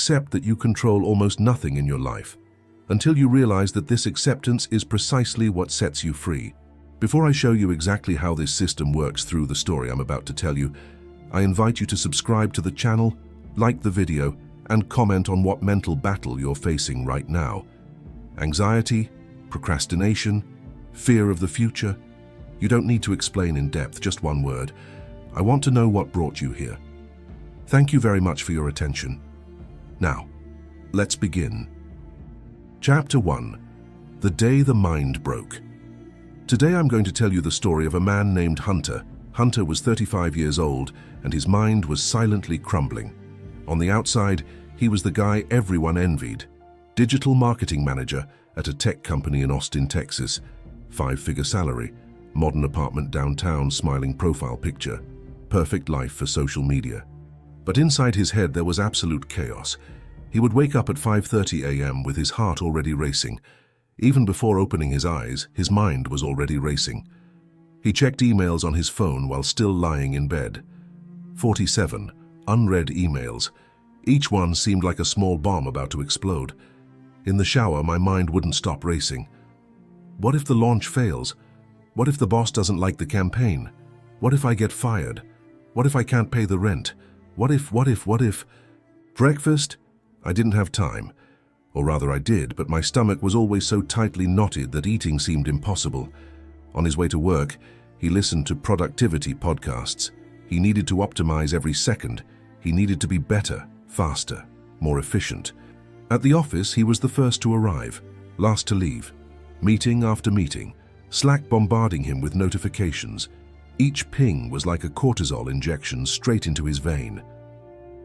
accept that you control almost nothing in your life, until you realize that this acceptance is precisely what sets you free. Before I show you exactly how this system works through the story I'm about to tell you, I invite you to subscribe to the channel, like the video, and comment on what mental battle you're facing right now. Anxiety, procrastination, fear of the future. You don't need to explain in depth, just one word. I want to know what brought you here. Thank you very much for your attention. Now, let's begin. Chapter 1. The Day the Mind Broke. Today I'm going to tell you the story of a man named Hunter. Hunter was 35 years old, and his mind was silently crumbling. On the outside, he was the guy everyone envied. Digital marketing manager at a tech company in Austin, Texas. 5-figure salary, modern apartment downtown, smiling profile picture. Perfect life for social media. But inside his head there was absolute chaos. He would wake up at 5:30 a.m. with his heart already racing. Even before opening his eyes, his mind was already racing. He checked emails on his phone while still lying in bed. 47 unread emails. Each one seemed like a small bomb about to explode. In the shower, my mind wouldn't stop racing. What if the launch fails? What if the boss doesn't like the campaign? What if I get fired? What if I can't pay the rent? What if? Breakfast? I didn't have time. Or rather I did, but my stomach was always so tightly knotted that eating seemed impossible. On his way to work, he listened to productivity podcasts. He needed to optimize every second. He needed to be better, faster, more efficient. At the office, he was the first to arrive, last to leave. Meeting after meeting, Slack bombarding him with notifications. Each ping was like a cortisol injection straight into his vein.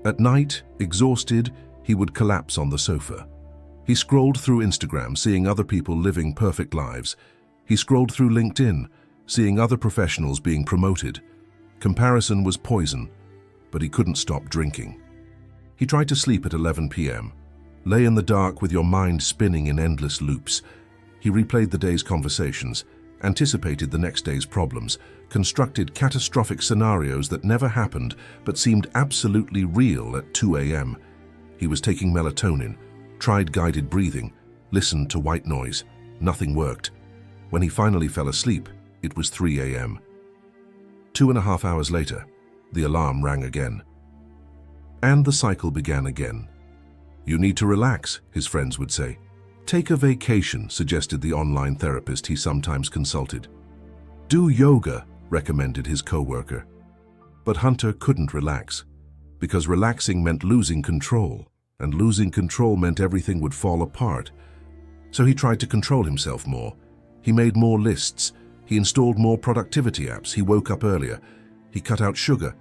At night, exhausted, he would collapse on the sofa. He scrolled through Instagram, seeing other people living perfect lives. He scrolled through LinkedIn, seeing other professionals being promoted. Comparison was poison, but he couldn't stop drinking. He tried to sleep at 11 p.m., lay in the dark with your mind spinning in endless loops. He replayed the day's conversations, anticipated the next day's problems, constructed catastrophic scenarios that never happened but seemed absolutely real at 2 a.m. He was taking melatonin, tried guided breathing, listened to white noise. Nothing worked. When he finally fell asleep, it was 3 a.m. 2.5 hours later, the alarm rang again. And the cycle began again. You need to relax, his friends would say. Take a vacation, suggested the online therapist he sometimes consulted. Do yoga, recommended his co-worker. But Hunter couldn't relax, because relaxing meant losing control, and losing control meant everything would fall apart. So he tried to control himself more. He made more lists. He installed more productivity apps. He woke up earlier. He cut out sugar.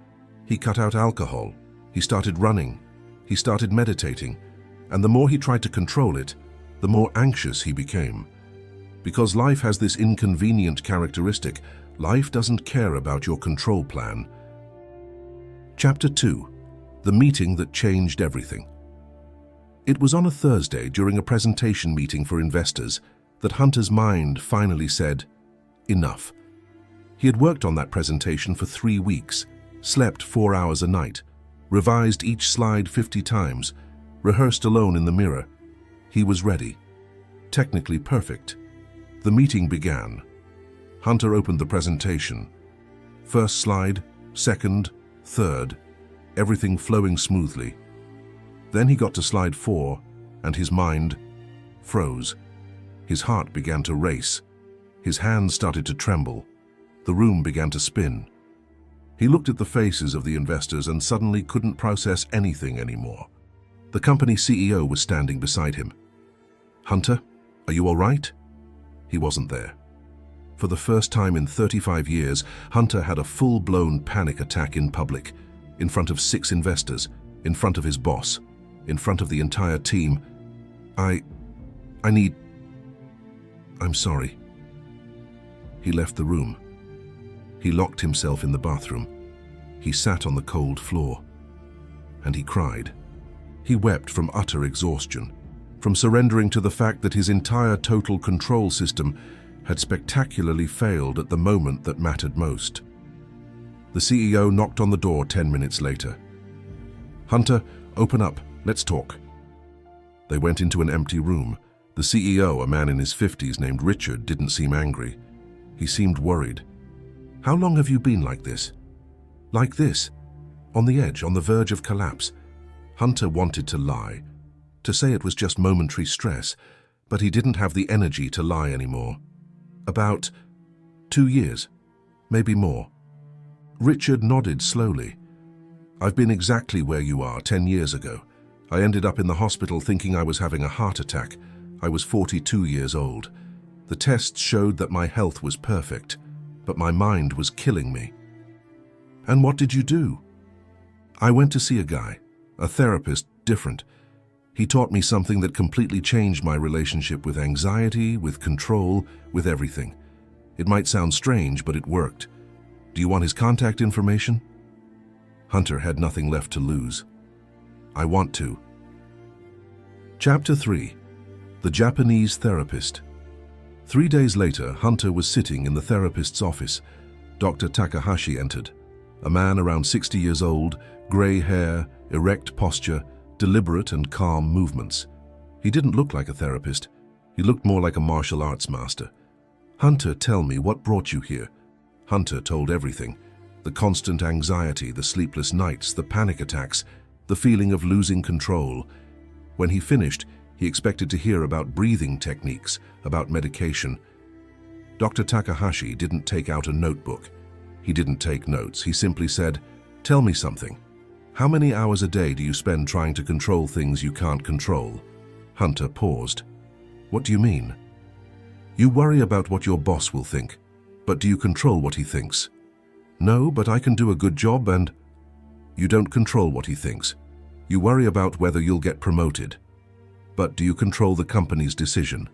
He cut out alcohol. He started running. He started meditating. And the more he tried to control it, the more anxious he became. Because life has this inconvenient characteristic, life doesn't care about your control plan. Chapter 2. The Meeting That Changed Everything. It was on a Thursday during a presentation meeting for investors that Hunter's mind finally said, enough. He had worked on that presentation for 3 weeks, slept 4 hours a night, revised each slide 50 times, rehearsed alone in the mirror. He was ready. Technically perfect. The meeting began. Hunter opened the presentation. First slide, second, third, everything flowing smoothly. Then he got to slide 4, and his mind froze. His heart began to race. His hands started to tremble. The room began to spin. He looked at the faces of the investors and suddenly couldn't process anything anymore. The company CEO was standing beside him. Hunter, are you all right? He wasn't there. For the first time in 35 years, Hunter had a full-blown panic attack in public, in front of 6 investors, in front of his boss, in front of the entire team. I'm sorry. He left the room. He locked himself in the bathroom. He sat on the cold floor. And he cried. He wept from utter exhaustion, from surrendering to the fact that his entire total control system had spectacularly failed at the moment that mattered most. The CEO knocked on the door 10 minutes later. Hunter, open up, let's talk, They went into an empty room. The CEO, a man in his 50s named Richard, didn't seem angry. He seemed worried. "How long have you been like this?" "Like this? On the edge, on the verge of collapse." Hunter wanted to lie, to say it was just momentary stress, but he didn't have the energy to lie anymore. "About 2 years, maybe more." Richard nodded slowly. "I've been exactly where you are 10 years ago. I ended up in the hospital thinking I was having a heart attack. I was 42 years old. The tests showed that my health was perfect, but my mind was killing me." "And what did you do?" "I went to see a guy, a therapist, different. He taught me something that completely changed my relationship with anxiety, with control, with everything. It might sound strange, but it worked. Do you want his contact information?" Hunter had nothing left to lose. "I want to." Chapter 3. The Japanese Therapist. 3 days later, Hunter was sitting in the therapist's office. Dr. Takahashi entered. A man around 60 years old, gray hair, erect posture, deliberate and calm movements. He didn't look like a therapist. He looked more like a martial arts master. "Hunter, tell me, what brought you here?" Hunter told everything. The constant anxiety, the sleepless nights, the panic attacks, the feeling of losing control. When he finished, he expected to hear about breathing techniques, about medication. Dr. Takahashi didn't take out a notebook. He didn't take notes. He simply said, "Tell me something. How many hours a day do you spend trying to control things you can't control?" Hunter paused. "What do you mean?" "You worry about what your boss will think, but do you control what he thinks?" "No, but I can do a good job and—" "You don't control what he thinks. You worry about whether you'll get promoted. But do you control the company's decision?"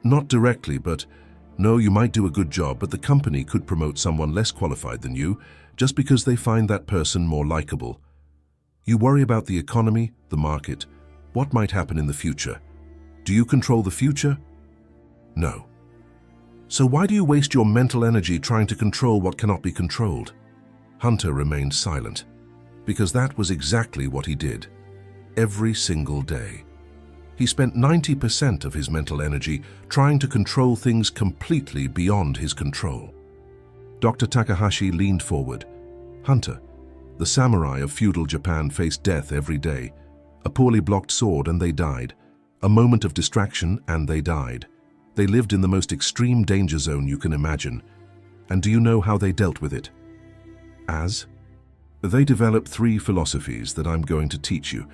"Not directly, but no, you might do a good job, but the company could promote someone less qualified than you just because they find that person more likable. You worry about the economy, the market, what might happen in the future. Do you control the future?" "No." "So why do you waste your mental energy trying to control what cannot be controlled?" Hunter remained silent, because that was exactly what he did, every single day. He spent 90% of his mental energy trying to control things completely beyond his control. Dr. Takahashi leaned forward. "Hunter, the samurai of feudal Japan faced death every day. A poorly blocked sword and they died. A moment of distraction and they died. They lived in the most extreme danger zone you can imagine. And do you know how they dealt with it?" "As?" "They developed 3 philosophies that I'm going to teach you.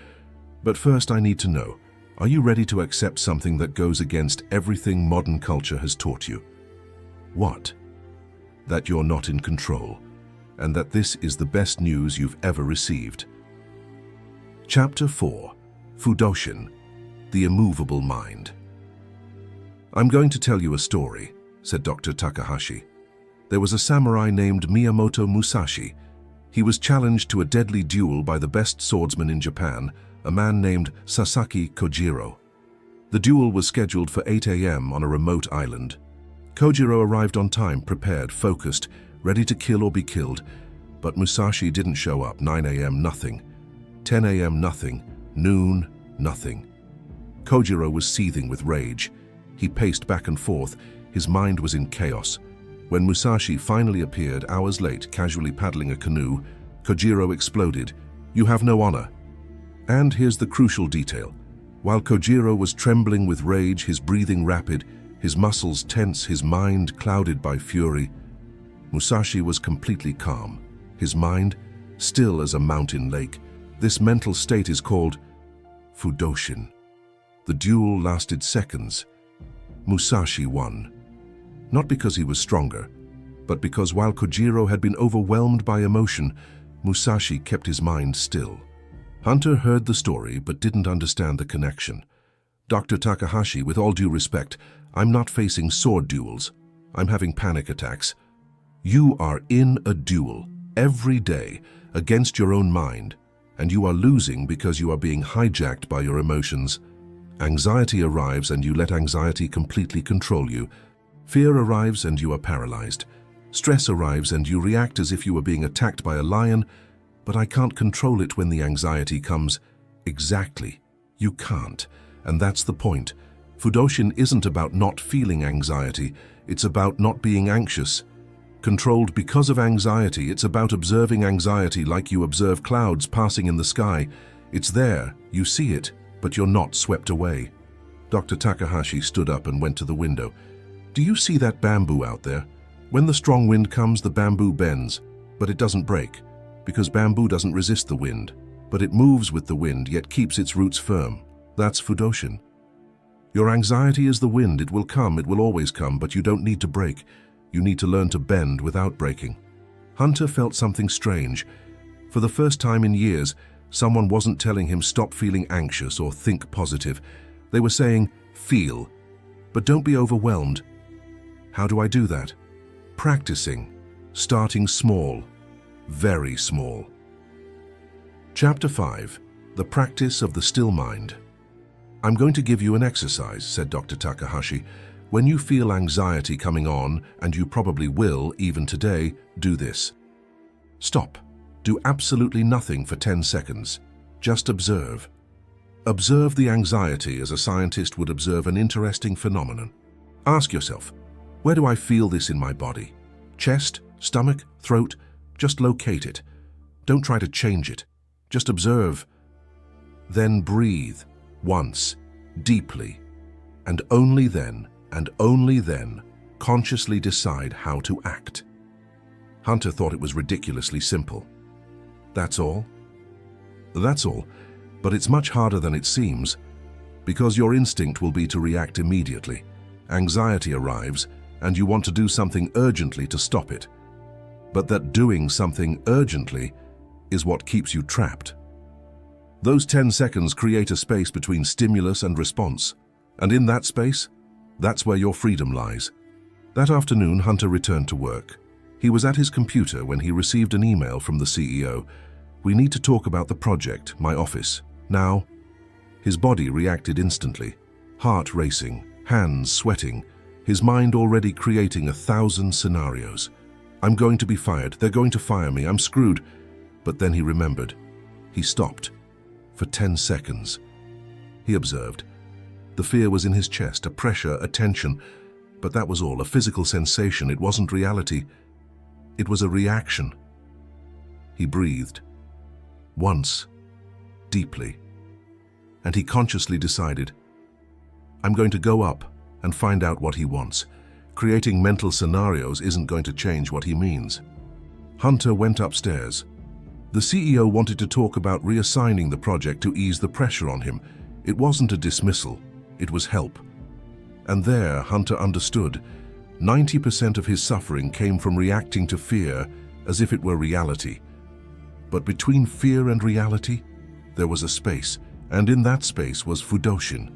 But first I need to know, are you ready to accept something that goes against everything modern culture has taught you?" "What?" "That you're not in control, and that this is the best news you've ever received." Chapter 4. Fudoshin, the Immovable Mind. "I'm going to tell you a story," said Dr. Takahashi. "There was a samurai named Miyamoto Musashi. He was challenged to a deadly duel by the best swordsman in Japan, a man named Sasaki Kojiro. The duel was scheduled for 8 a.m. on a remote island. Kojiro arrived on time, prepared, focused, ready to kill or be killed, but Musashi didn't show up. 9 a.m. nothing. 10 a.m. nothing. Noon, nothing. Kojiro was seething with rage. He paced back and forth. His mind was in chaos. When Musashi finally appeared hours late, casually paddling a canoe, Kojiro exploded. "You have no honor." And here's the crucial detail. While Kojiro was trembling with rage, his breathing rapid, his muscles tense, his mind clouded by fury, Musashi was completely calm, his mind still as a mountain lake. This mental state is called Fudoshin. The duel lasted seconds. Musashi won. Not because he was stronger, but because while Kojiro had been overwhelmed by emotion, Musashi kept his mind still. Hunter heard the story but didn't understand the connection. "Dr. Takahashi, with all due respect, I'm not facing sword duels. I'm having panic attacks. You are in a duel, every day, against your own mind, and you are losing because you are being hijacked by your emotions. Anxiety arrives and you let anxiety completely control you. Fear arrives and you are paralyzed. Stress arrives and you react as if you were being attacked by a lion, but I can't control it when the anxiety comes." Exactly. You can't. And that's the point. Fudoshin isn't about not feeling anxiety, it's about not being anxious. Controlled because of anxiety, it's about observing anxiety like you observe clouds passing in the sky. It's there, you see it, but you're not swept away. Dr. Takahashi stood up and went to the window. Do you see that bamboo out there? When the strong wind comes, the bamboo bends, but it doesn't break, because bamboo doesn't resist the wind, but it moves with the wind, yet keeps its roots firm. That's Fudoshin. Your anxiety is the wind. It will come, it will always come, but you don't need to break. You need to learn to bend without breaking. Hunter felt something strange. For the first time in years, someone wasn't telling him stop feeling anxious or think positive. They were saying, feel, but don't be overwhelmed. How do I do that? Practicing, starting small, very small. Chapter 5, The Practice of the Still Mind. I'm going to give you an exercise, said Dr. Takahashi. When you feel anxiety coming on, and you probably will even today, do this. Stop. Do absolutely nothing for 10 seconds. Just observe. Observe the anxiety as a scientist would observe an interesting phenomenon. Ask yourself, where do I feel this in my body? Chest, stomach, throat? Just locate it. Don't try to change it. Just observe. Then breathe, once, deeply, and only then, consciously decide how to act. Hunter thought it was ridiculously simple. That's all? That's all, but it's much harder than it seems, because your instinct will be to react immediately. Anxiety arrives, and you want to do something urgently to stop it. But that doing something urgently is what keeps you trapped. Those 10 seconds create a space between stimulus and response, and in that space, that's where your freedom lies. That afternoon, Hunter returned to work. He was at his computer when he received an email from the CEO. We need to talk about the project, my office, now. His body reacted instantly, heart racing, hands sweating, his mind already creating 1,000 scenarios. I'm going to be fired, they're going to fire me, I'm screwed. But then he remembered. He stopped. For 10 seconds. He observed. The fear was in his chest, a pressure, a tension, but that was all, a physical sensation. It wasn't reality. It was a reaction. He breathed. Once. Deeply. And he consciously decided, I'm going to go up and find out what he wants. Creating mental scenarios isn't going to change what he means. Hunter went upstairs. The CEO wanted to talk about reassigning the project to ease the pressure on him. It wasn't a dismissal, it was help. And there, Hunter understood. 90% of his suffering came from reacting to fear as if it were reality. But between fear and reality, there was a space, and in that space was Fudoshin.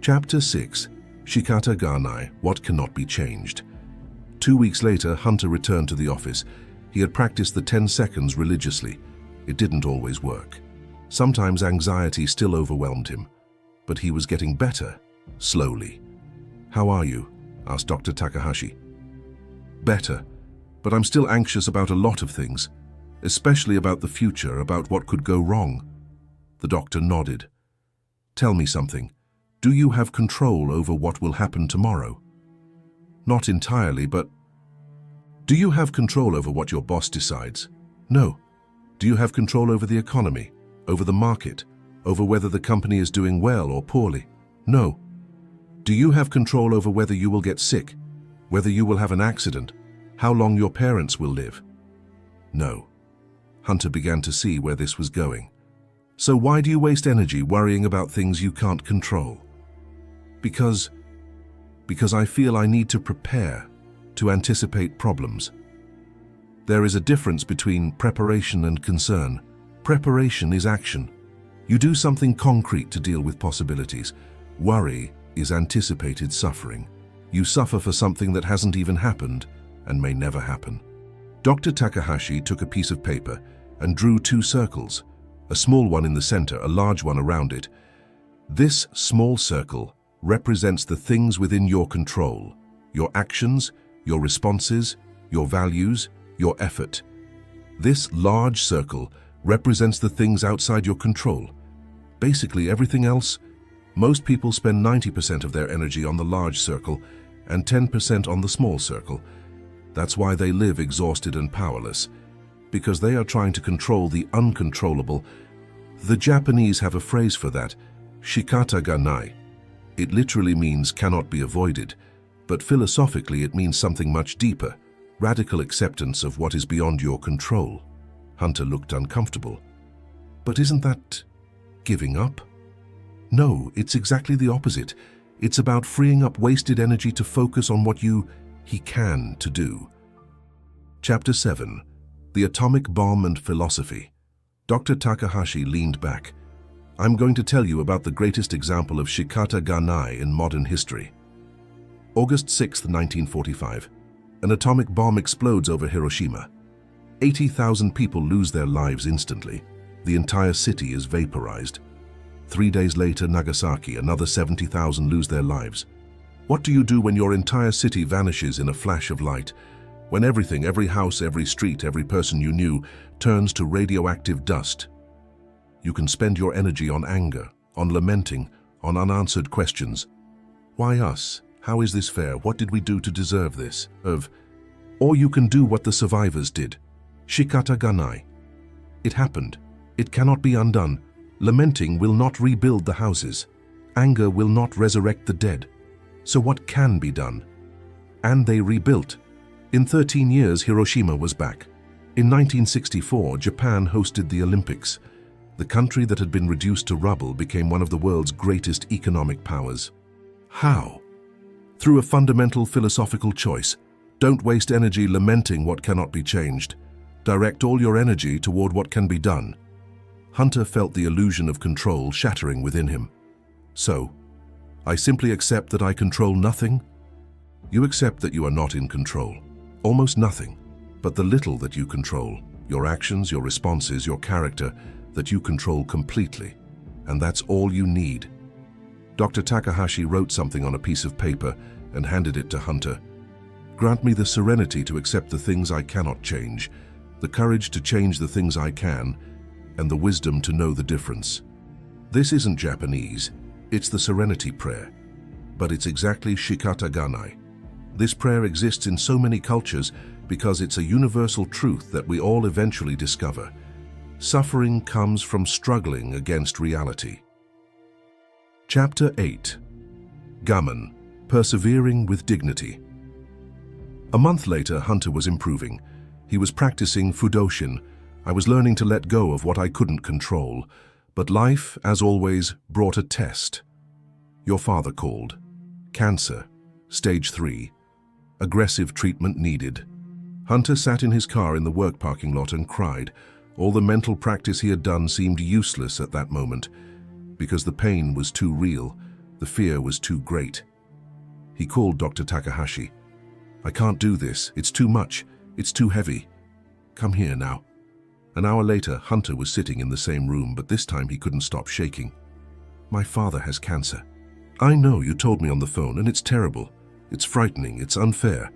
Chapter 6, Shikata Ganai, What Cannot Be Changed. 2 weeks later, Hunter returned to the office. He had practiced the 10 seconds religiously. It didn't always work. Sometimes anxiety still overwhelmed him, but he was getting better, slowly. How are you? Asked Dr. Takahashi. Better, but I'm still anxious about a lot of things, especially about the future, about what could go wrong. The doctor nodded. Tell me something. Do you have control over what will happen tomorrow? Not entirely, but... Do you have control over what your boss decides? No. Do you have control over the economy, over the market, over whether the company is doing well or poorly? No. Do you have control over whether you will get sick, whether you will have an accident, how long your parents will live? No. Hunter began to see where this was going. So why do you waste energy worrying about things you can't control? Because I feel I need to prepare, to anticipate problems. There is a difference between preparation and concern. Preparation is action. You do something concrete to deal with possibilities. Worry is anticipated suffering. You suffer for something that hasn't even happened and may never happen. Dr. Takahashi took a piece of paper and drew 2 circles, a small one in the center, a large one around it. This small circle represents the things within your control, your actions, your responses, your values, your effort. This large circle represents the things outside your control. Basically everything else, Most people spend 90% of their energy on the large circle and 10% on the small circle. That's why they live exhausted and powerless, because they are trying to control the uncontrollable. The Japanese have a phrase for that, shikata ga nai. It literally means cannot be avoided, but philosophically it means something much deeper, radical acceptance of what is beyond your control. Hunter looked uncomfortable. But isn't that giving up? No, it's exactly the opposite. It's about freeing up wasted energy to focus on what he can to do. Chapter 7. The Atomic Bomb and Philosophy. Dr. Takahashi leaned back. I'm going to tell you about the greatest example of shikata ga nai in modern history. August 6, 1945. An atomic bomb explodes over Hiroshima. 80,000 people lose their lives instantly. The entire city is vaporized. 3 days later, Nagasaki, another 70,000 lose their lives. What do you do when your entire city vanishes in a flash of light? When everything, every house, every street, every person you knew, turns to radioactive dust? You can spend your energy on anger, on lamenting, on unanswered questions. Why us? How is this fair? What did we do to deserve this? Or you can do what the survivors did. Shikata ga nai. It happened. It cannot be undone. Lamenting will not rebuild the houses. Anger will not resurrect the dead. So what can be done? And they rebuilt. In 13 years, Hiroshima was back. In 1964, Japan hosted the Olympics. The country that had been reduced to rubble became one of the world's greatest economic powers. How? Through a fundamental philosophical choice. Don't waste energy lamenting what cannot be changed. Direct all your energy toward what can be done. Hunter felt the illusion of control shattering within him. So, I simply accept that I control nothing? You accept that you are not in control. Almost nothing. But the little that you control, your actions, your responses, your character, that you control completely. And that's all you need. Dr. Takahashi wrote something on a piece of paper and handed it to Hunter. Grant me the serenity to accept the things I cannot change, the courage to change the things I can, and the wisdom to know the difference. This isn't Japanese, it's the serenity prayer. But it's exactly shikata ga nai. This prayer exists in so many cultures because it's a universal truth that we all eventually discover. Suffering comes from struggling against reality. Chapter 8. Gammon, Persevering with Dignity. A month later, Hunter was improving. He was practicing Fudoshin. I was learning to let go of what I couldn't control. But life, as always, brought a test. Your father called. Cancer. Stage 3. Aggressive treatment needed. Hunter sat in his car in the work parking lot and cried. All the mental practice he had done seemed useless at that moment, because the pain was too real, the fear was too great. He called Dr. Takahashi. I can't do this. It's too much. It's too heavy. Come here now. An hour later, Hunter was sitting in the same room, but this time he couldn't stop shaking. My father has cancer. I know, you told me on the phone, and it's terrible. It's frightening. It's unfair.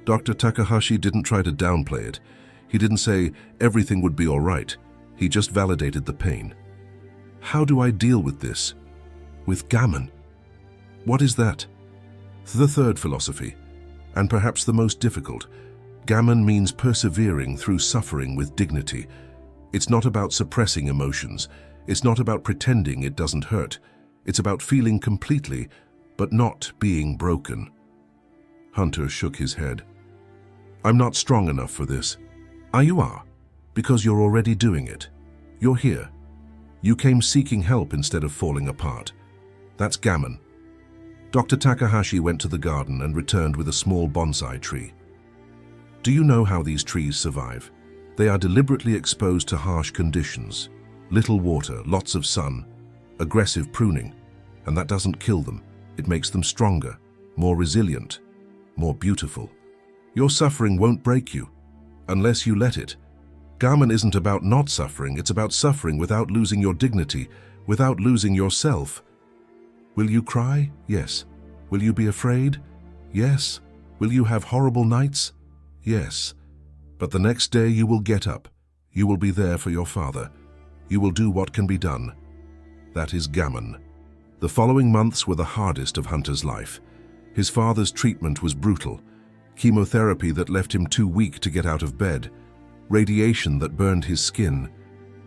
Dr. Takahashi didn't try to downplay it. He didn't say everything would be all right. He just validated the pain. How do I deal with this? With gammon. What is that? The third philosophy, and perhaps the most difficult. Gammon means persevering through suffering with dignity. It's not about suppressing emotions. It's not about pretending it doesn't hurt. It's about feeling completely, but not being broken. Hunter shook his head. I'm not strong enough for this. You are, because you're already doing it. You're here. You came seeking help instead of falling apart. That's gammon. Dr. Takahashi went to the garden and returned with a small bonsai tree. Do you know how these trees survive? They are deliberately exposed to harsh conditions. Little water, lots of sun, aggressive pruning, and that doesn't kill them. It makes them stronger, more resilient, more beautiful. Your suffering won't break you, unless you let it. Gammon isn't about not suffering, it's about suffering without losing your dignity, without losing yourself. Will you cry? Yes. Will you be afraid? Yes. Will you have horrible nights? Yes. But the next day you will get up. You will be there for your father. You will do what can be done. That is gammon. The following months were the hardest of Hunter's life. His father's treatment was brutal. Chemotherapy that left him too weak to get out of bed. Radiation that burned his skin.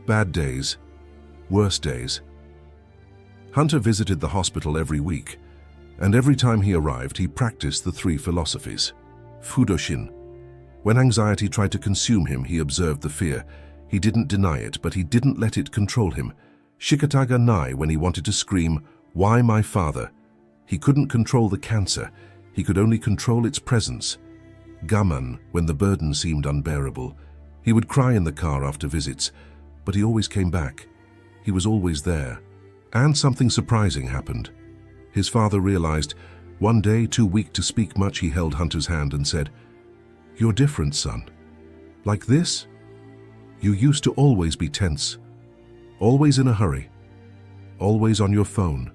Bad days. Worse days. Hunter visited the hospital every week, and every time he arrived, he practiced the three philosophies. Fudoshin. When anxiety tried to consume him, he observed the fear. He didn't deny it, but he didn't let it control him. Shikataga Nai when he wanted to scream, "Why my father?" He couldn't control the cancer. He could only control its presence. Gaman when the burden seemed unbearable. He would cry in the car after visits, but he always came back. He was always there. And something surprising happened. His father realized, one day, too weak to speak much, he held Hunter's hand and said, "You're different, son. Like this? You used to always be tense, always in a hurry, always on your phone.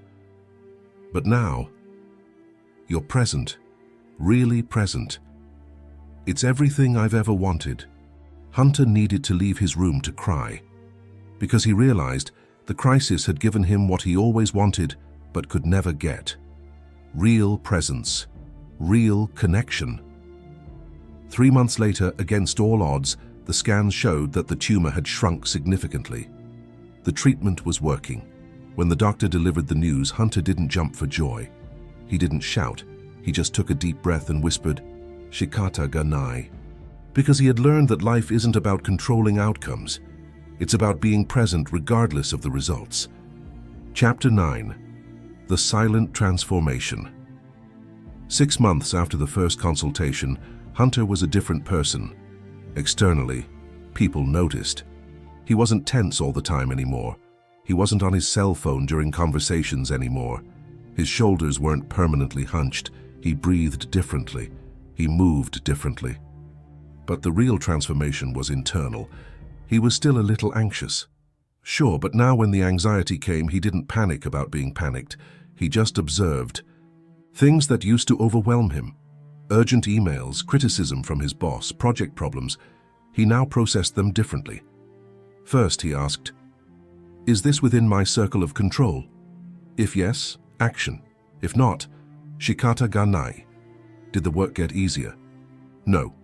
But now, you're present, really present. It's everything I've ever wanted." Hunter needed to leave his room to cry, because he realized the crisis had given him what he always wanted but could never get. Real presence, real connection. 3 months later, against all odds, the scans showed that the tumor had shrunk significantly. The treatment was working. When the doctor delivered the news, Hunter didn't jump for joy. He didn't shout. He just took a deep breath and whispered, "Shikata Ganai," because he had learned that life isn't about controlling outcomes. It's about being present regardless of the results. Chapter 9. The Silent Transformation. 6 months after the first consultation, Hunter was a different person. Externally, people noticed. He wasn't tense all the time anymore. He wasn't on his cell phone during conversations anymore. His shoulders weren't permanently hunched. He breathed differently. He moved differently. But the real transformation was internal. He was still a little anxious. Sure, but now when the anxiety came, he didn't panic about being panicked. He just observed. Things that used to overwhelm him. Urgent emails, criticism from his boss, project problems. He now processed them differently. First, he asked, "Is this within my circle of control? If yes, action. If not, shikata ga nai." Did the work get easier? No.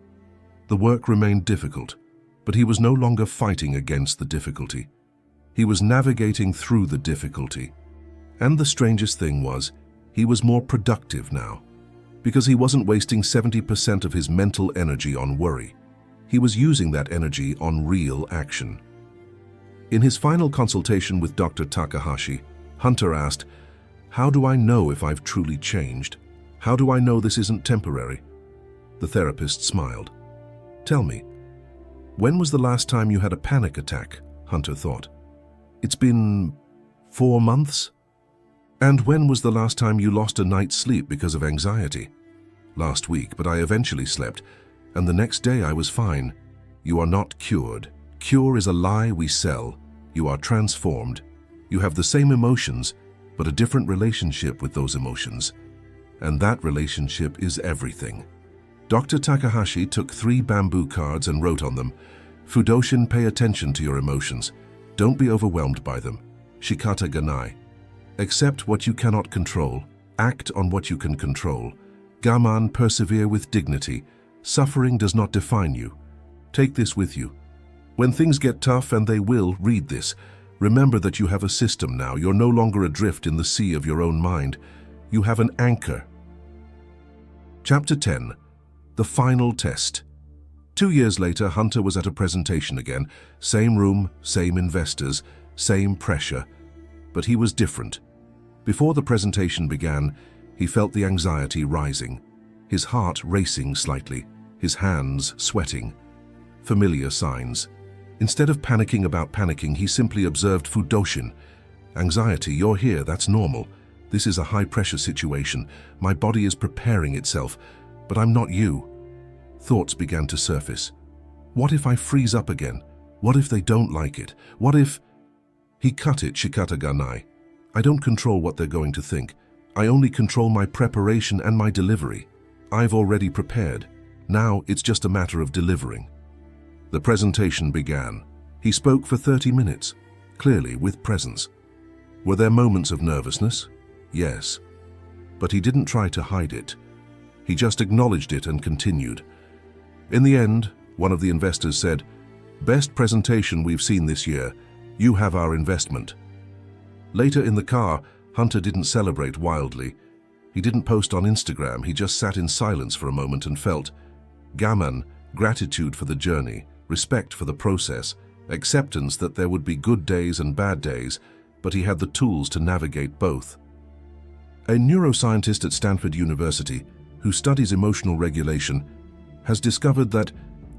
The work remained difficult, but he was no longer fighting against the difficulty. He was navigating through the difficulty. And the strangest thing was, he was more productive now, because he wasn't wasting 70% of his mental energy on worry. He was using that energy on real action. In his final consultation with Dr. Takahashi, Hunter asked, "How do I know if I've truly changed? How do I know this isn't temporary?" The therapist smiled. "Tell me, when was the last time you had a panic attack?" Hunter thought. "It's been 4 months? And when was the last time you lost a night's sleep because of anxiety?" "Last week, but I eventually slept, and the next day I was fine." "You are not cured. Cure is a lie we sell. You are transformed. You have the same emotions, but a different relationship with those emotions. And that relationship is everything." Dr. Takahashi took 3 bamboo cards and wrote on them, "Fudoshin, pay attention to your emotions. Don't be overwhelmed by them. Shikata ganai. Accept what you cannot control. Act on what you can control. Gaman, persevere with dignity. Suffering does not define you. Take this with you. When things get tough, and they will, read this. Remember that you have a system now. You're no longer adrift in the sea of your own mind. You have an anchor." Chapter 10. The Final Test. 2 years later, Hunter was at a presentation again. Same room, same investors, same pressure. But he was different. Before the presentation began, he felt the anxiety rising, his heart racing slightly, his hands sweating. Familiar signs. Instead of panicking about panicking, he simply observed Fudoshin. "Anxiety, you're here, that's normal. This is a high-pressure situation. My body is preparing itself, but I'm not you." Thoughts began to surface. What if I freeze up again? What if they don't like it? What if... He cut it, shikata ganai. "I don't control what they're going to think. I only control my preparation and my delivery. I've already prepared. Now it's just a matter of delivering." The presentation began. He spoke for 30 minutes, clearly with presence. Were there moments of nervousness? Yes. But he didn't try to hide it. He just acknowledged it and continued. In the end, one of the investors said, "Best presentation we've seen this year. You have our investment." Later in the car, Hunter didn't celebrate wildly. He didn't post on Instagram. He just sat in silence for a moment and felt gaman, gratitude for the journey, respect for the process, acceptance that there would be good days and bad days, but he had the tools to navigate both. A neuroscientist at Stanford University, who studies emotional regulation, has discovered that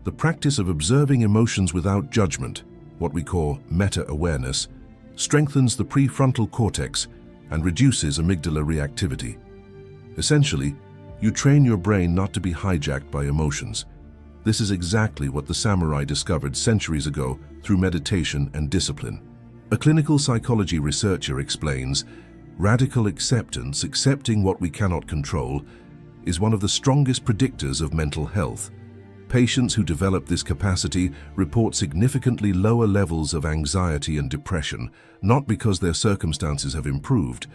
the practice of observing emotions without judgment, what we call meta-awareness, strengthens the prefrontal cortex and reduces amygdala reactivity. Essentially, you train your brain not to be hijacked by emotions. This is exactly what the samurai discovered centuries ago through meditation and discipline. A clinical psychology researcher explains, radical acceptance, accepting what we cannot control, is one of the strongest predictors of mental health. Patients who develop this capacity report significantly lower levels of anxiety and depression, not because their circumstances have improved,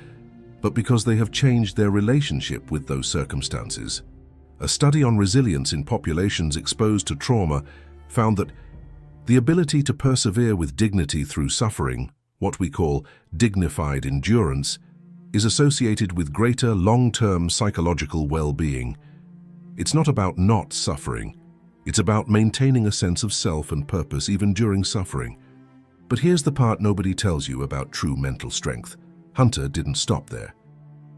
but because they have changed their relationship with those circumstances. A study on resilience in populations exposed to trauma found that the ability to persevere with dignity through suffering, what we call dignified endurance, is associated with greater long-term psychological well-being. It's not about not suffering. It's about maintaining a sense of self and purpose even during suffering. But here's the part nobody tells you about true mental strength. Hunter didn't stop there.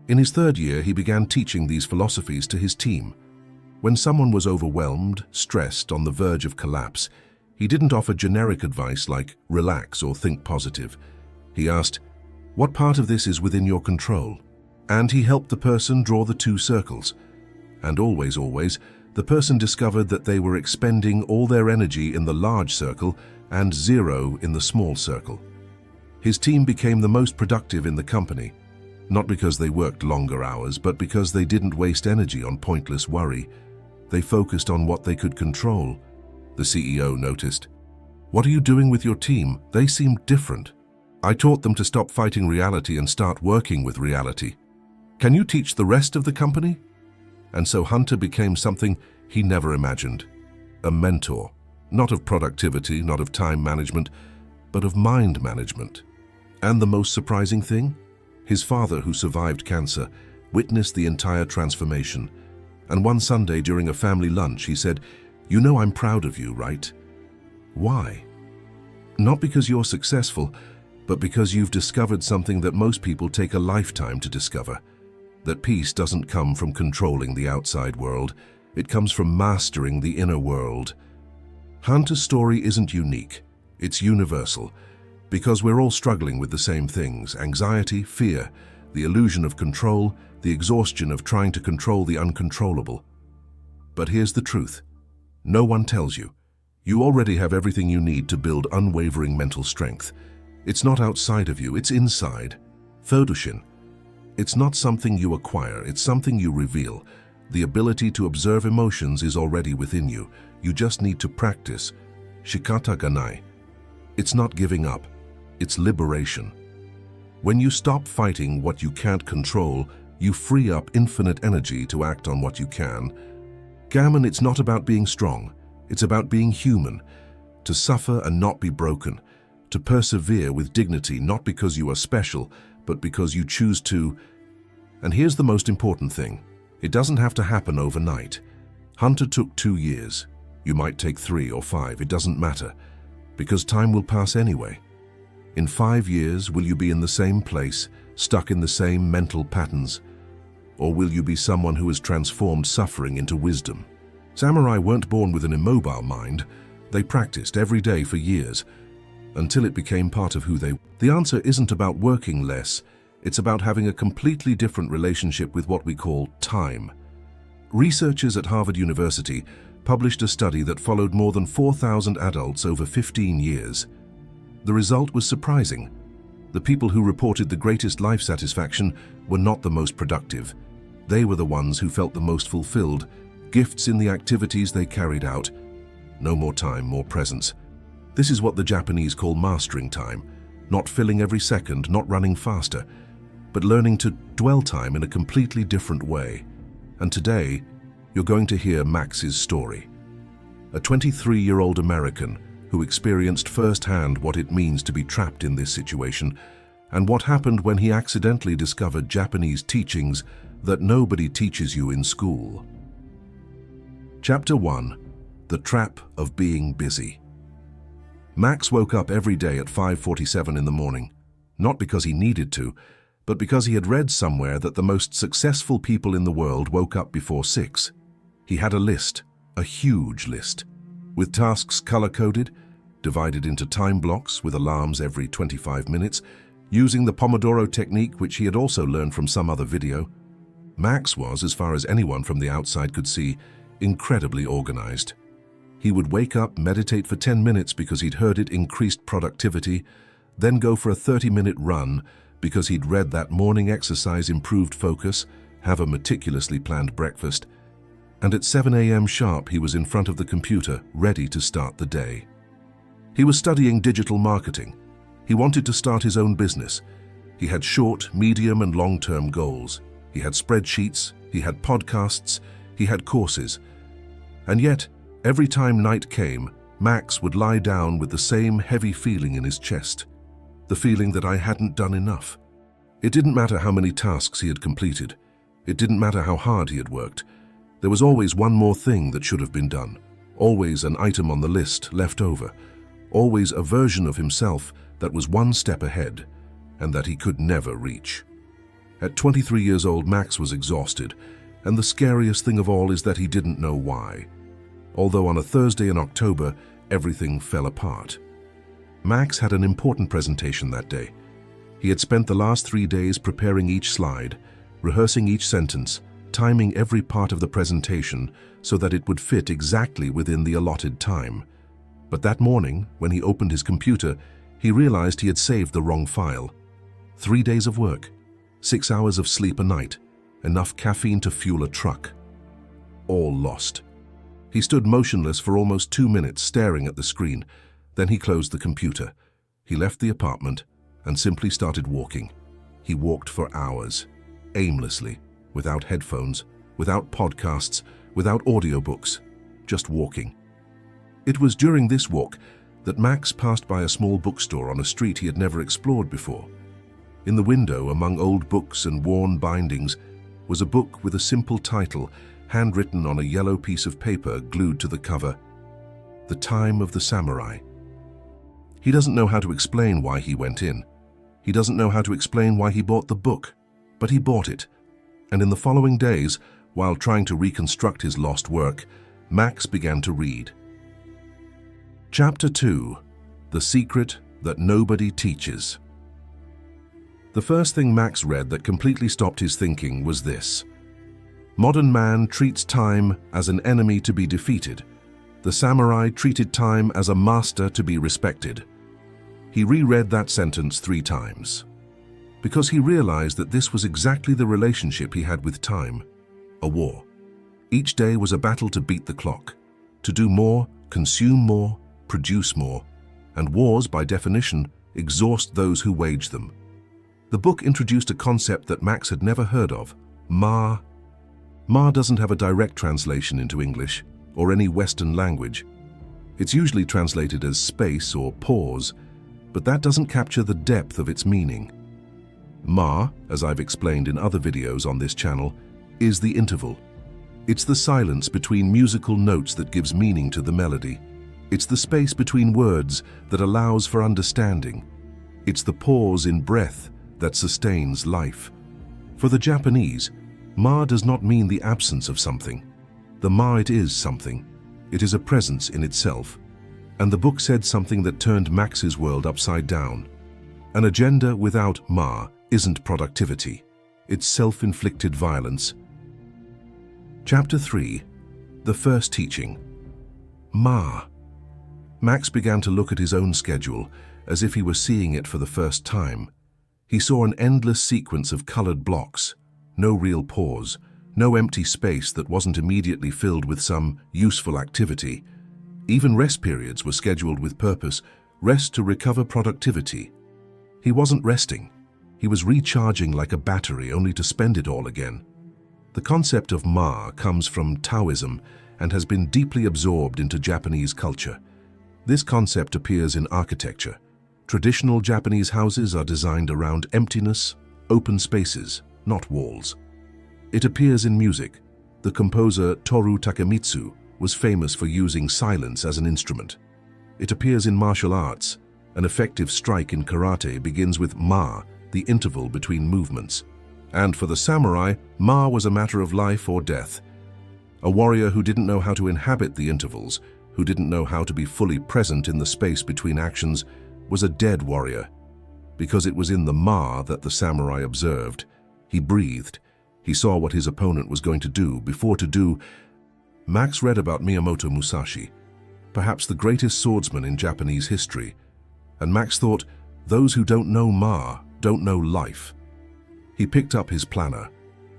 In his third year, he began teaching these philosophies to his team. When someone was overwhelmed, stressed, on the verge of collapse, he didn't offer generic advice like relax or think positive. He asked, "What part of this is within your control?" And he helped the person draw the two circles. And always, the person discovered that they were expending all their energy in the large circle and zero in the small circle. His team became the most productive in the company, not because they worked longer hours, but because they didn't waste energy on pointless worry. They focused on what they could control. The CEO noticed, "What are you doing with your team? They seem different. I taught them to stop fighting reality and start working with reality. Can you teach the rest of the company?" And so Hunter became something he never imagined. A mentor, not of productivity, not of time management, but of mind management. And the most surprising thing? His father, who survived cancer, witnessed the entire transformation. And one Sunday during a family lunch, he said, "You know I'm proud of you, right?" Why? Not because you're successful, but because you've discovered something that most people take a lifetime to discover. That peace doesn't come from controlling the outside world. It comes from mastering the inner world. Hunter's story isn't unique. It's universal. Because we're all struggling with the same things: anxiety, fear, the illusion of control, the exhaustion of trying to control the uncontrollable. But here's the truth. No one tells you. You already have everything you need to build unwavering mental strength. It's not outside of you, it's inside. Födushin. It's not something you acquire, it's something you reveal. The ability to observe emotions is already within you. You just need to practice. Shikata ganai. It's not giving up. It's liberation. When you stop fighting what you can't control, you free up infinite energy to act on what you can. Gammon, it's not about being strong. It's about being human. To suffer and not be broken. To persevere with dignity, not because you are special, but because you choose to. And here's the most important thing. It doesn't have to happen overnight. Hunter took 2 years. You might take 3 or 5, it doesn't matter. Because time will pass anyway. In 5 years, will you be in the same place, stuck in the same mental patterns? Or will you be someone who has transformed suffering into wisdom? Samurai weren't born with an immobile mind. They practiced every day for years, until it became part of who they were. The answer isn't about working less. It's about having a completely different relationship with what we call time. Researchers at Harvard University published a study that followed more than 4,000 adults over 15 years. The result was surprising. The people who reported the greatest life satisfaction were not the most productive. They were the ones who felt the most fulfilled, gifts in the activities they carried out. No more time, more presence. This is what the Japanese call mastering time, not filling every second, not running faster, but learning to dwell time in a completely different way. And today, you're going to hear Max's story. A 23-year-old American who experienced firsthand what it means to be trapped in this situation and what happened when he accidentally discovered Japanese teachings that nobody teaches you in school. Chapter 1. The Trap of Being Busy. Max woke up every day at 5:47 in the morning, not because he needed to, but because he had read somewhere that the most successful people in the world woke up before 6. He had a list, a huge list, with tasks color-coded, divided into time blocks with alarms every 25 minutes, using the Pomodoro technique which he had also learned from some other video. Max was, as far as anyone from the outside could see, incredibly organized. He would wake up, meditate for 10 minutes because he'd heard it increased productivity, then go for a 30-minute run because he'd read that morning exercise improved focus, have a meticulously planned breakfast, and at 7 a.m. sharp he was in front of the computer, ready to start the day. He was studying digital marketing. He wanted to start his own business. He had short, medium, and long-term goals. He had spreadsheets, he had podcasts, he had courses. And yet, every time night came, Max would lie down with the same heavy feeling in his chest. The feeling that I hadn't done enough. It didn't matter how many tasks he had completed. It didn't matter how hard he had worked. There was always one more thing that should have been done. Always an item on the list left over. Always a version of himself that was one step ahead and that he could never reach. At 23 years old, Max was exhausted, and the scariest thing of all is that he didn't know why. Although on a Thursday in October, everything fell apart. Max had an important presentation that day. He had spent the last 3 days preparing each slide, rehearsing each sentence, timing every part of the presentation so that it would fit exactly within the allotted time. But that morning, when he opened his computer, he realized he had saved the wrong file. 3 days of work, 6 hours of sleep a night, enough caffeine to fuel a truck. All lost. He stood motionless for almost 2 minutes, staring at the screen. Then he closed the computer. He left the apartment and simply started walking. He walked for hours, aimlessly, without headphones, without podcasts, without audiobooks, just walking. It was during this walk that Max passed by a small bookstore on a street he had never explored before. In the window, among old books and worn bindings, was a book with a simple title, handwritten on a yellow piece of paper glued to the cover: The Time of the Samurai. He doesn't know how to explain why he went in. He doesn't know how to explain why he bought the book, but he bought it. And in the following days, while trying to reconstruct his lost work, Max began to read. Chapter 2. The Secret That Nobody Teaches. The first thing Max read that completely stopped his thinking was this: Modern man treats time as an enemy to be defeated. The samurai treated time as a master to be respected. He reread that sentence 3 times, because he realized that this was exactly the relationship he had with time: a war. Each day was a battle to beat the clock, to do more, consume more, produce more, and wars, by definition, exhaust those who wage them. The book introduced a concept that Max had never heard of: Ma. Ma doesn't have a direct translation into English or any Western language. It's usually translated as space or pause, but that doesn't capture the depth of its meaning. Ma, as I've explained in other videos on this channel, is the interval. It's the silence between musical notes that gives meaning to the melody. It's the space between words that allows for understanding. It's the pause in breath that sustains life. For the Japanese, Ma does not mean the absence of something. The Ma, it is something. It is a presence in itself. And the book said something that turned Max's world upside down. An agenda without Ma isn't productivity. It's self-inflicted violence. Chapter 3. The First Teaching. Ma. Max began to look at his own schedule as if he were seeing it for the first time. He saw an endless sequence of colored blocks, no real pause, no empty space that wasn't immediately filled with some useful activity. Even rest periods were scheduled with purpose, rest to recover productivity. He wasn't resting. He was recharging like a battery only to spend it all again. The concept of Ma comes from Taoism and has been deeply absorbed into Japanese culture. This concept appears in architecture. Traditional Japanese houses are designed around emptiness, open spaces, not walls. It appears in music. The composer Toru Takemitsu was famous for using silence as an instrument. It appears in martial arts. An effective strike in karate begins with Ma, the interval between movements. And for the samurai, Ma was a matter of life or death. A warrior who didn't know how to inhabit the intervals, who didn't know how to be fully present in the space between actions, was a dead warrior. Because it was in the Ma that the samurai observed. He breathed. He saw what his opponent was going to do before to do. Max read about Miyamoto Musashi, perhaps the greatest swordsman in Japanese history. And Max thought, those who don't know Ma don't know life. He picked up his planner,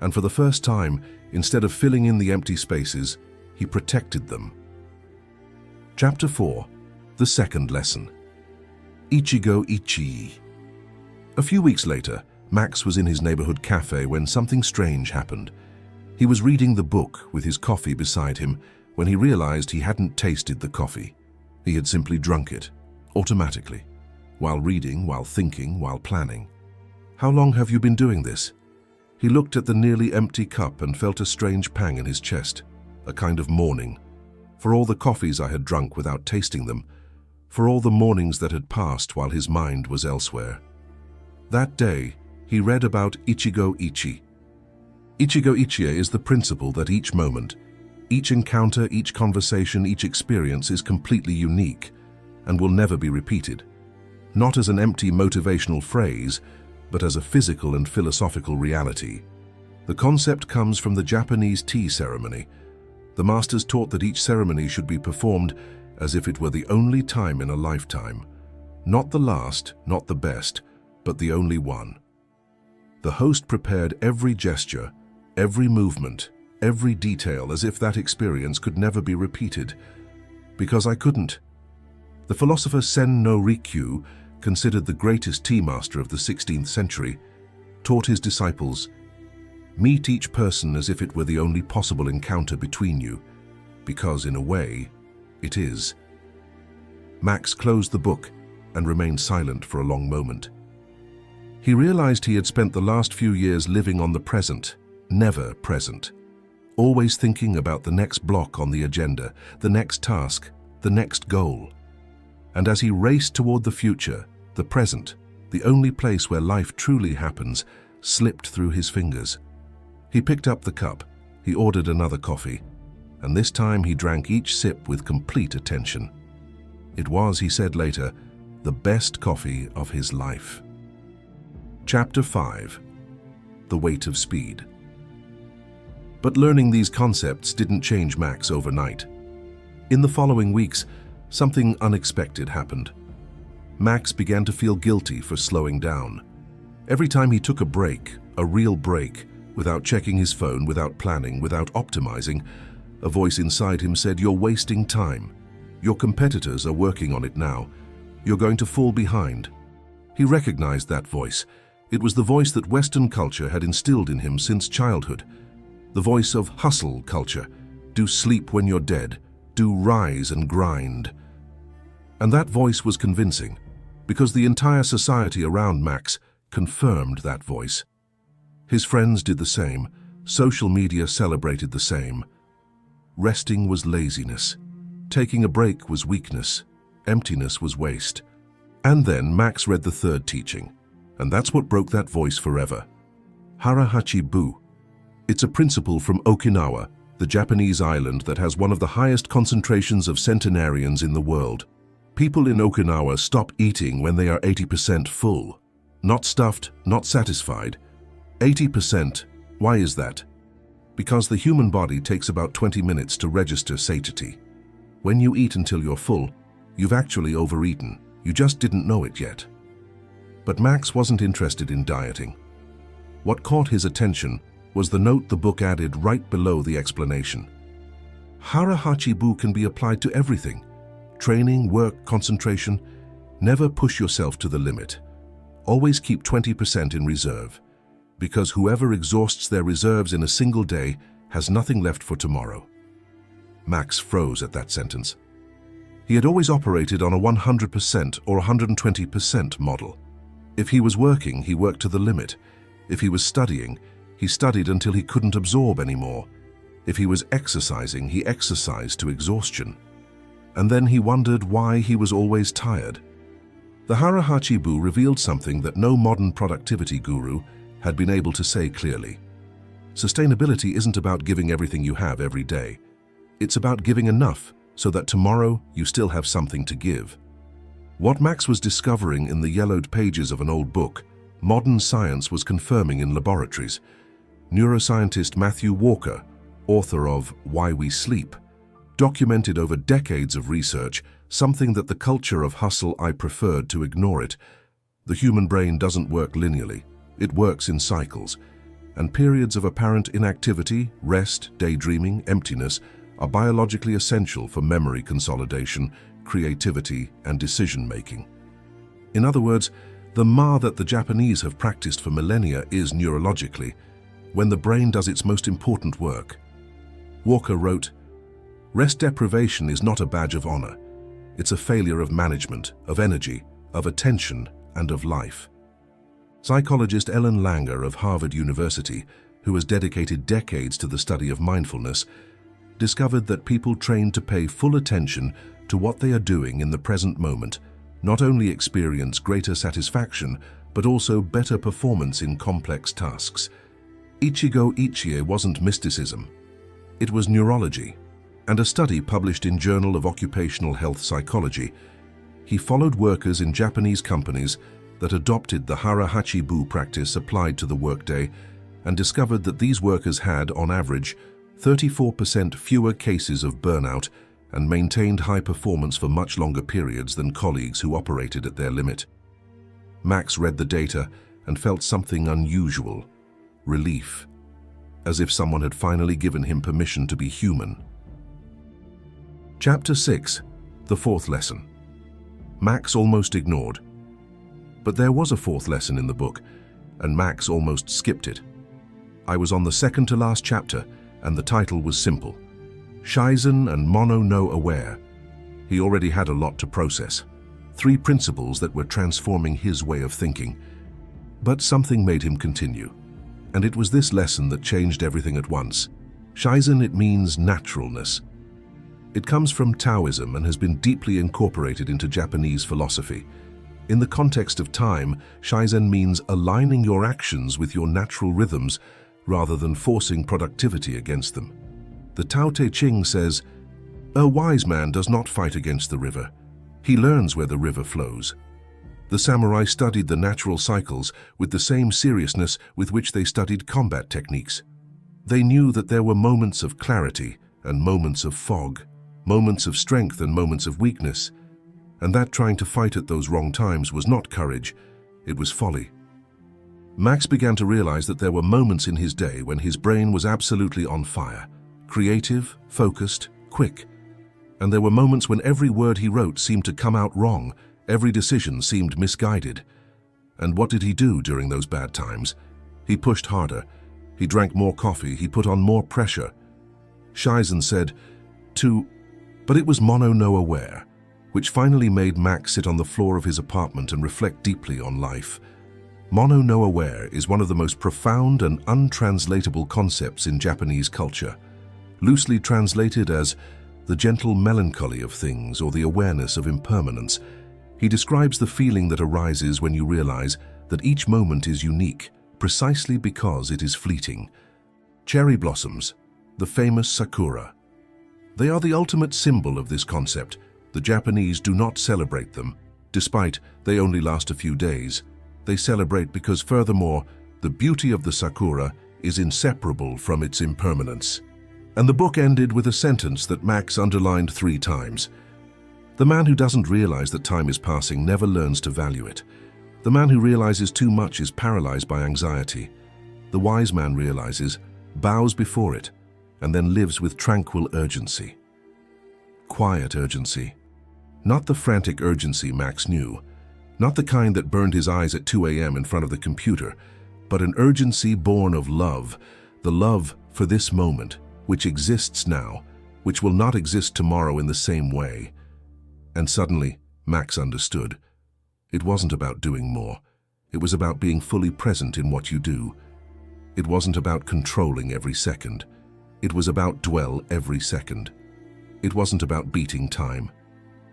and for the first time, instead of filling in the empty spaces, he protected them. Chapter 4. The second lesson. Ichigo Ichi. A few weeks later, Max was in his neighborhood cafe when something strange happened. He was reading the book with his coffee beside him when he realized he hadn't tasted the coffee. He had simply drunk it, automatically, while reading, while thinking, while planning. How long have you been doing this? He looked at the nearly empty cup and felt a strange pang in his chest, a kind of mourning. For all the coffees I had drunk without tasting them, for all the mornings that had passed while his mind was elsewhere. That day, he read about Ichigo Ichi. Ichigo Ichi is the principle that each moment, each encounter, each conversation, each experience is completely unique and will never be repeated. Not as an empty motivational phrase, but as a physical and philosophical reality. The concept comes from the Japanese tea ceremony. The masters taught that each ceremony should be performed as if it were the only time in a lifetime. Not the last, not the best, but the only one. The host prepared every gesture, every movement, every detail as if that experience could never be repeated. Because I couldn't. The philosopher Sen no Rikyu, considered the greatest tea master of the 16th century, taught his disciples, meet each person as if it were the only possible encounter between you, because in a way, it is. Max closed the book and remained silent for a long moment. He realized he had spent the last few years living on the present, never present, always thinking about the next block on the agenda, the next task, the next goal. And as he raced toward the future, the present, the only place where life truly happens, slipped through his fingers. He picked up the cup, he ordered another coffee, and this time he drank each sip with complete attention. It was, he said later, the best coffee of his life. Chapter 5. The Weight of Speed. But learning these concepts didn't change Max overnight. In the following weeks, something unexpected happened. Max began to feel guilty for slowing down. Every time he took a break, a real break, without checking his phone, without planning, without optimizing, a voice inside him said, "You're wasting time. Your competitors are working on it now. You're going to fall behind." He recognized that voice. It was the voice that Western culture had instilled in him since childhood. The voice of hustle culture. Do sleep when you're dead. Do rise and grind. And that voice was convincing, because the entire society around Max confirmed that voice. His friends did the same. Social media celebrated the same. Resting was laziness. Taking a break was weakness. Emptiness was waste. And then Max read the third teaching, and that's what broke that voice forever. Harahachi Bu. It's a principle from Okinawa, the Japanese island that has one of the highest concentrations of centenarians in the world. People in Okinawa stop eating when they are 80% full. Not stuffed, not satisfied. 80%. Why is that? Because the human body takes about 20 minutes to register satiety. When you eat until you're full, you've actually overeaten. You just didn't know it yet. But Max wasn't interested in dieting. What caught his attention was the note the book added right below the explanation. Harahachi-bu can be applied to everything. Training, work, concentration. Never push yourself to the limit. always keep 20% in reserve, because whoever exhausts their reserves in a single day has nothing left for tomorrow. Max froze at that sentence. He had always operated on a 100% or 120% model. If he was working, he worked to the limit. If he was studying, he studied until he couldn't absorb anymore. If he was exercising, he exercised to exhaustion. And then he wondered why he was always tired. The Hara-Hachi-Bu revealed something that no modern productivity guru had been able to say clearly. Sustainability isn't about giving everything you have every day. It's about giving enough so that tomorrow you still have something to give. What Max was discovering in the yellowed pages of an old book, modern science was confirming in laboratories. Neuroscientist Matthew Walker, author of Why We Sleep, documented over decades of research something that the culture of hustle I preferred to ignore it. The human brain doesn't work linearly. It works in cycles, and periods of apparent inactivity, rest, daydreaming, emptiness are biologically essential for memory consolidation, creativity, and decision-making. In other words, the ma that the Japanese have practiced for millennia is neurologically, when the brain does its most important work. Walker wrote, "Rest deprivation is not a badge of honor. It's a failure of management, of energy, of attention, and of life." Psychologist Ellen Langer of Harvard University, who has dedicated decades to the study of mindfulness, discovered that people trained to pay full attention to what they are doing in the present moment not only experience greater satisfaction, but also better performance in complex tasks. Ichigo Ichie wasn't mysticism. It was neurology, and a study published in Journal of Occupational Health Psychology. He followed workers in Japanese companies that adopted the Hara-Hachi-Bu practice applied to the workday and discovered that these workers had, on average, 34% fewer cases of burnout and maintained high performance for much longer periods than colleagues who operated at their limit. Max read the data and felt something unusual, relief, as if someone had finally given him permission to be human. Chapter 6, the fourth lesson. Max almost ignored. But there was a fourth lesson in the book, and Max almost skipped it. I was on the second to last chapter, and the title was simple: Shizen and Mono no Aware. He already had a lot to process. 3 principles that were transforming his way of thinking. But something made him continue. And it was this lesson that changed everything at once. Shizen, it means naturalness. It comes from Taoism and has been deeply incorporated into Japanese philosophy. In the context of time, Shizen means aligning your actions with your natural rhythms rather than forcing productivity against them. The Tao Te Ching says, "A wise man does not fight against the river. He learns where the river flows." The samurai studied the natural cycles with the same seriousness with which they studied combat techniques. They knew that there were moments of clarity and moments of fog, moments of strength and moments of weakness, and that trying to fight at those wrong times was not courage, it was folly. Max began to realize that there were moments in his day when his brain was absolutely on fire, creative, focused, quick. And there were moments when every word he wrote seemed to come out wrong, every decision seemed misguided. And what did he do during those bad times? He pushed harder. He drank more coffee. He put on more pressure. Shizen said, but it was Mono no Aware, which finally made Max sit on the floor of his apartment and reflect deeply on life. Mono no Aware is one of the most profound and untranslatable concepts in Japanese culture, loosely translated as the gentle melancholy of things or the awareness of impermanence. He describes the feeling that arises when you realize that each moment is unique, precisely because it is fleeting. Cherry blossoms, the famous sakura. They are the ultimate symbol of this concept. The Japanese do not celebrate them, despite they only last a few days. They celebrate because, furthermore, the beauty of the sakura is inseparable from its impermanence. And the book ended with a sentence that Max underlined 3 times. The man who doesn't realize that time is passing never learns to value it. The man who realizes too much is paralyzed by anxiety. The wise man realizes, bows before it, and then lives with tranquil urgency. Quiet urgency. Not the frantic urgency Max knew. Not the kind that burned his eyes at 2 a.m. in front of the computer, but an urgency born of love, the love for this moment, which exists now, which will not exist tomorrow in the same way. And suddenly, Max understood. It wasn't about doing more. It was about being fully present in what you do. It wasn't about controlling every second. It was about dwell every second. It wasn't about beating time.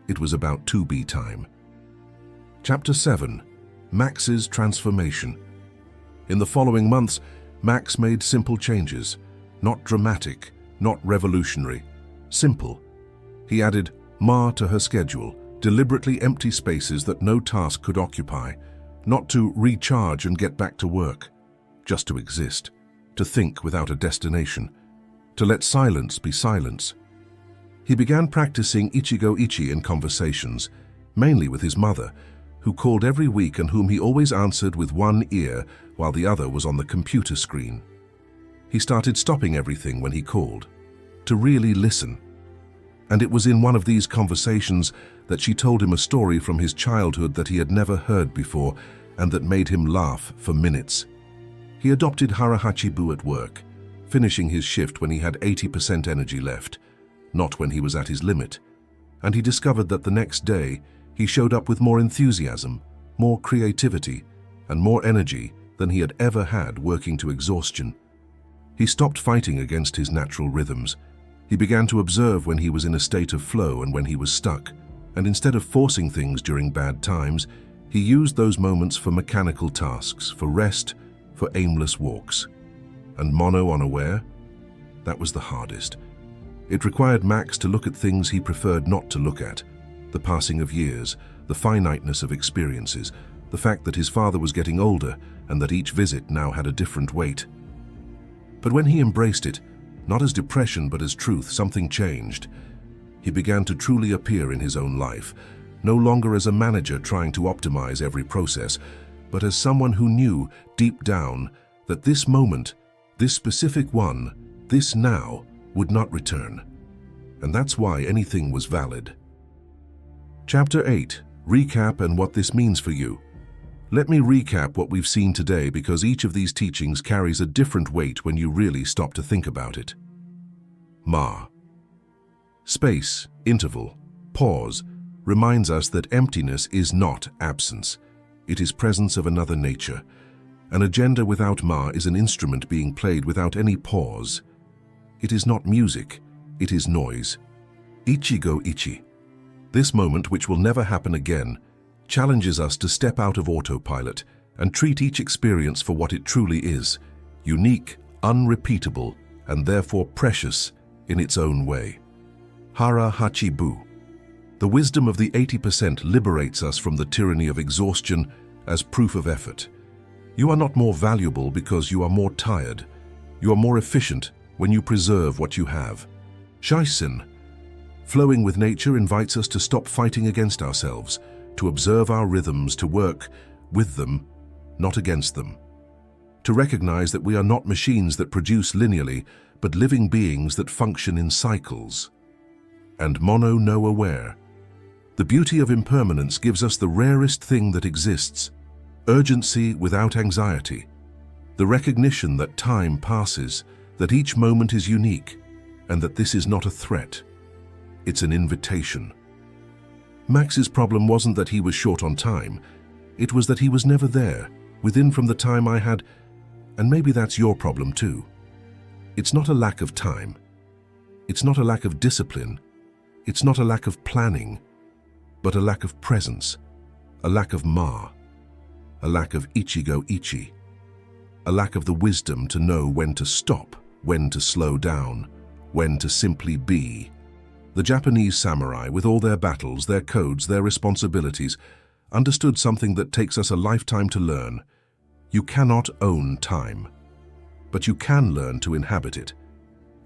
It was about to be time. Chapter 7. Max's Transformation. In the following months, Max made simple changes. Not dramatic, not revolutionary. Simple. He added Ma to her schedule, deliberately empty spaces that no task could occupy, not to recharge and get back to work, just to exist, to think without a destination, to let silence be silence. He began practicing Ichigo Ichi in conversations, mainly with his mother, who called every week and whom he always answered with one ear while the other was on the computer screen. He started stopping everything when he called, to really listen. And it was in one of these conversations that she told him a story from his childhood that he had never heard before and that made him laugh for minutes. He adopted Harahachibu at work, finishing his shift when he had 80% energy left, not when he was at his limit. And he discovered that the next day he showed up with more enthusiasm, more creativity, and more energy than he had ever had working to exhaustion. He stopped fighting against his natural rhythms. He began to observe when he was in a state of flow and when he was stuck, and instead of forcing things during bad times, he used those moments for mechanical tasks, for rest, for aimless walks. And mono unaware? That was the hardest. It required Max to look at things he preferred not to look at, the passing of years, the finiteness of experiences, the fact that his father was getting older and that each visit now had a different weight. But when he embraced it, not as depression but as truth, something changed. He began to truly appear in his own life, no longer as a manager trying to optimize every process, but as someone who knew deep down that this moment, this specific one, this now, would not return. And that's why anything was valid. Chapter 8. Recap and what this means for you. Let me recap what we've seen today because each of these teachings carries a different weight when you really stop to think about it. Ma. Space, interval, pause, reminds us that emptiness is not absence. It is presence of another nature. An agenda without Ma is an instrument being played without any pause. It is not music, it is noise. Ichigo Ichi. This moment, which will never happen again, challenges us to step out of autopilot and treat each experience for what it truly is, unique, unrepeatable, and therefore precious in its own way. Hara Hachibu. The wisdom of the 80% liberates us from the tyranny of exhaustion as proof of effort. You are not more valuable because you are more tired. You are more efficient when you preserve what you have. Shaisen. Flowing with nature invites us to stop fighting against ourselves, to observe our rhythms, to work with them, not against them. To recognize that we are not machines that produce linearly, but living beings that function in cycles. And mono no aware. The beauty of impermanence gives us the rarest thing that exists, urgency without anxiety, the recognition that time passes, that each moment is unique, and that this is not a threat. It's an invitation. Max's problem wasn't that he was short on time. It was that he was never there, within from the time I had, and maybe that's your problem too. It's not a lack of time. It's not a lack of discipline. It's not a lack of planning, but a lack of presence, a lack of Ma, a lack of Ichigo Ichi, a lack of the wisdom to know when to stop, when to slow down, when to simply be. The Japanese samurai, with all their battles, their codes, their responsibilities, understood something that takes us a lifetime to learn. You cannot own time, but you can learn to inhabit it.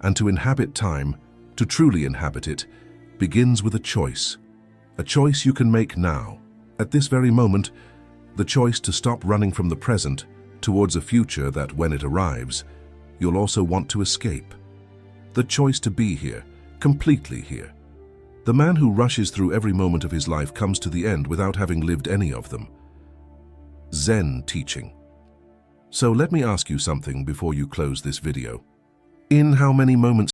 And to inhabit time, to truly inhabit it, begins with a choice you can make now, at this very moment, the choice to stop running from the present towards a future that, when it arrives, you'll also want to escape. The choice to be here, completely here. The man who rushes through every moment of his life comes to the end without having lived any of them. Zen teaching. So let me ask you something before you close this video. In how many moments